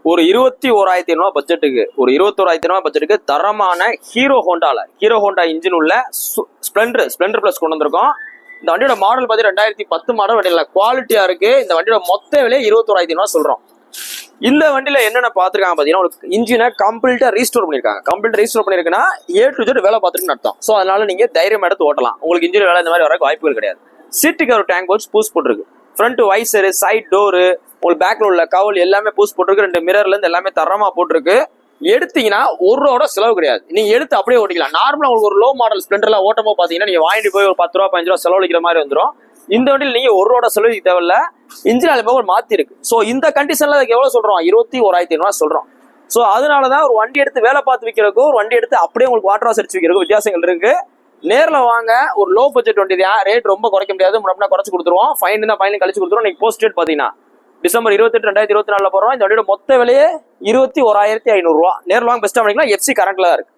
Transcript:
ஒரு 21,500 பட்ஜெட்டுக்கு, ஒரு 21,500 பட்ஜெட்டுக்கு தரமான ஹீரோ ஹோண்டா இன்ஜின் உள்ள ஸ்ப்ளெண்டர் பிளஸ் கொண்டு வந்திருக்கோம். இந்த வண்டியோட மாடல் பார்த்தீங்கன்னா 2010 மாடல் வண்டியில குவாலிட்டியா இருக்கு. இந்த வண்டியோட மொத்த விலையை 21,500 சொல்றோம். இந்த வண்டியில என்னென்ன பாத்துருக்காங்க பாத்தீங்கன்னா, ஒரு இன்ஜினை கம்ப்ளீட்டா ரீஸ்டோர் பண்ணிருக்குன்னா A to Z வேலை பார்த்துருக்குன்னு அர்த்தம். ஸோ அதனால நீங்க தைரியம் எடுத்து ஓட்டலாம். உங்களுக்கு இன்ஜின் வேலை இந்த மாதிரி வர வாய்ப்புகள் கிடையாது. சீட்டுக்கு ஒரு டேங்க் வச்சு பூஸ் போட்டுருக்கு. ஃப்ரண்ட் வைசரு, சைட் டோரு, உங்களுக்கு பேக்ல உள்ள கவுல் எல்லாமே பூஸ் போட்டுருக்கு. 2 மிரர்ல இருந்து எல்லாமே தரமா போட்டிருக்கு. எடுத்தீங்கன்னா ஒரு ரூபா செலவு கிடையாது. நீங்க எடுத்து அப்படியே ஓட்டிக்கலாம். நார்மலா உங்களுக்கு ஒரு லோ மாடல் ஸ்ப்ளெண்டர்ல ஓட்டமோ பாத்தீங்கன்னா நீங்க வாங்கிட்டு போய் ஒரு 10 ரூபா 15 ரூபா செலவழிக்கிற மாதிரி வந்துடும். இந்த வண்டியில் நீங்க ஒரு ரூபா செலவு தேவையில்ல. இன்ஜின் ஆயில் மாத்தி இருக்கு. ஸோ இந்த கண்டிஷன்ல அதுக்கு எவ்வளவு சொல்றோம்? 21,500 சொல்றோம். ஸோ அதனாலதான் ஒரு வண்டி எடுத்து வேலை பார்த்து விற்கிறதுக்கும் ஒரு வண்டி எடுத்து அப்படியே உங்களுக்கு வாட்டர் வாஷ் அடிச்சு விற்கிறதுக்கும் வித்தியாசங்கள் இருக்கு. நேரில் வாங்க. ஒரு லோ பட்ஜெட் வண்டி தான், ரேட் ரொம்ப குறைக்க முடியாது. முன்னாடி குறைச்சு கொடுத்துருவோம். ஃபைன் தான் ஃபைனல் கழிச்சு கொடுத்துருவோம். நீங்க போஸ்ட் டேட் பாத்தீங்கன்னா December 28, 2024 போறோம். இந்த வண்டியோட மொத்த விலையே 21,500 ரூபா. நேரில் வாங்க. பெஸ்ட்டாக பண்ணிக்கலாம். FC கரண்ட்ல தான் இருக்கு.